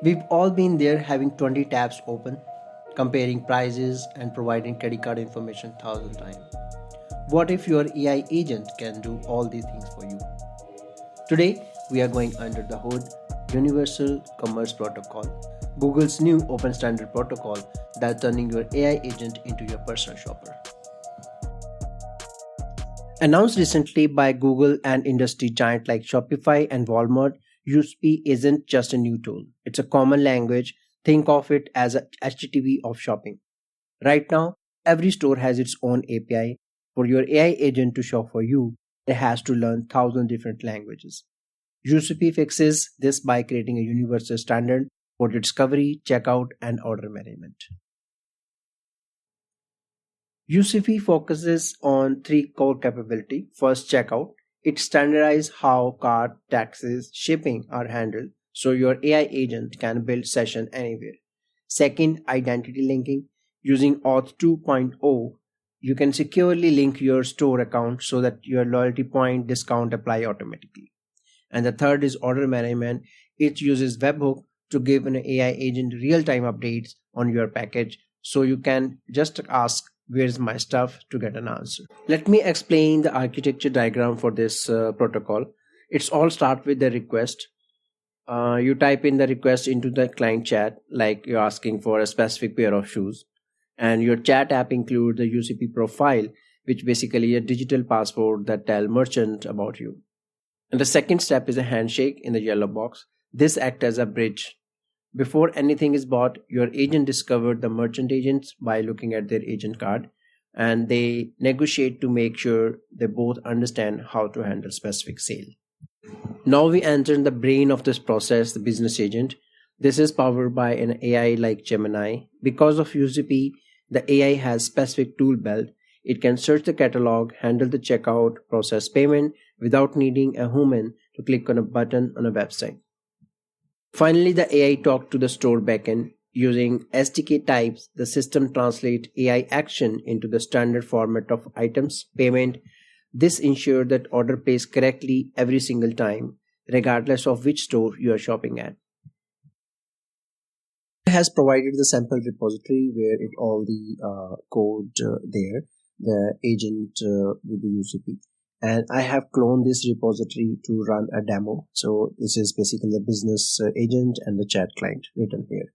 We've all been there having 20 tabs open, comparing prices and providing credit card information 1,000 times. What if your AI agent can do all these things for you? Today, we are going under the hood Universal Commerce Protocol, Google's new open standard protocol that's turning your AI agent into your personal shopper. Announced recently by Google and industry giants like Shopify and Walmart, UCP isn't just a new tool. It's a common language. Think of it as a HTTP of shopping. Right now, every store has its own API. For your AI agent to shop for you, it has to learn 1,000 different languages. UCP fixes this by creating a universal standard for discovery, checkout, and order management. UCP focuses on three core capabilities. First, checkout. It standardizes how cart, taxes, shipping are handled so your AI agent can build session anywhere. Second, identity linking. Using Auth 2.0, you can securely link your store account so that your loyalty point discount apply automatically. And the third is order management. It uses webhook to give an AI agent real-time updates on your package so you can just ask where's my stuff to get an answer. Let me explain the architecture diagram for this protocol. It's all start with the request. You type in the request into the client chat like you're asking for a specific pair of shoes, and your chat app includes the UCP profile, which basically a digital passport that tell merchant about you. And the second step is a handshake in the yellow box. This acts as a bridge. Before anything is bought, your agent discovered the merchant agents by looking at their agent card, and they negotiate to make sure they both understand how to handle specific sale. Now we enter the brain of this process, the business agent. This is powered by an AI like Gemini. Because of UCP, the AI has specific tool belt. It can search the catalog, handle the checkout, process payment without needing a human to click on a button on a website. Finally, the AI talks to the store backend. Using SDK types, the system translates AI action into the standard format of items, payment. This ensures that order placed correctly every single time, regardless of which store you are shopping at. It has provided the sample repository where it all the code there, the agent with the UCP. And I have cloned this repository to run a demo. So this is basically the business agent and the chat client written here.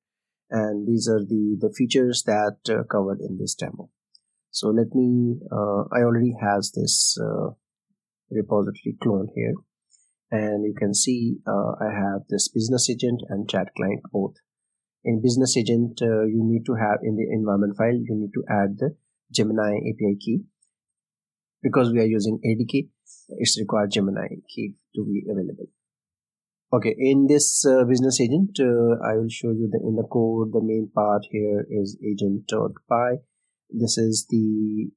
And these are the features that covered in this demo. So let me, I already has this repository clone here. And you can see I have this business agent and chat client both. In business agent, you need to have in the environment file, you need to add the Gemini API key. Because we are using ADK, it's required Gemini key to be available. Okay, in this business agent, I will show you in the code, the main part here is agent.py. This is the,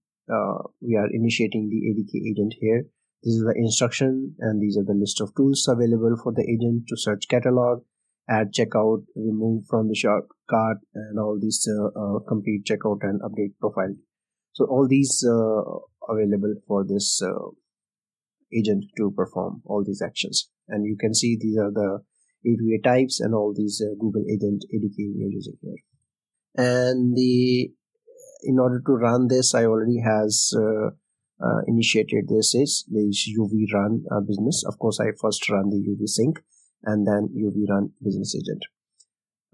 we are initiating the ADK agent here. This is the instruction, and these are the list of tools available for the agent to search catalog, add checkout, remove from the shop cart, and all these complete checkout and update profile. So all these available for this agent to perform all these actions. And you can see these are the A2A types and all these Google Agent ADK we are using here. And in order to run this, I already has initiated this is UV run business. Of course, I first run the UV sync and then UV run business agent.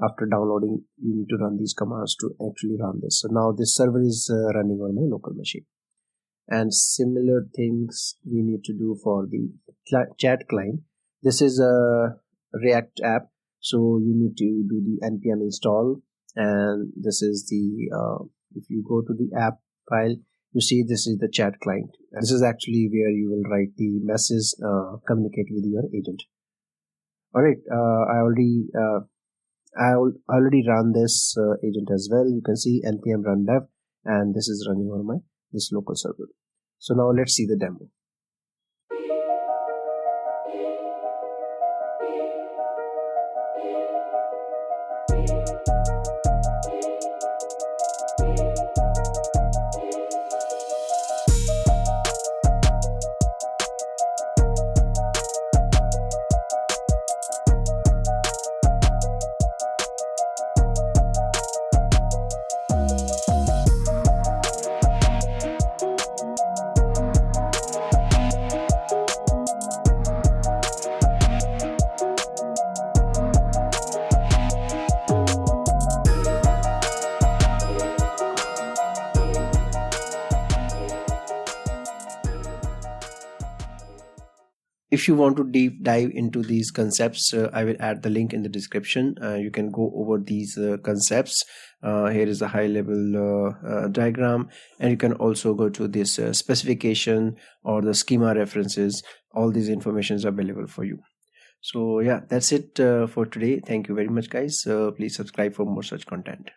After downloading, you need to run these commands to actually run this. So now this server is running on my local machine. And similar things we need to do for the chat client. This is a React app, so you need to do the npm install, and this is the if you go to the app file, you see this is the chat client. This is actually where you will write the message, communicate with your agent. All right, I already run this agent as well. You can see npm run dev, and this is running on this local server. So now let's see the demo. If you want to deep dive into these concepts, I will add the link in the description. You can go over these concepts. Here is a high level diagram, and you can also go to this specification or the schema references. All these information is available for you. So yeah, that's it for today. Thank you very much, guys. Please subscribe for more such content.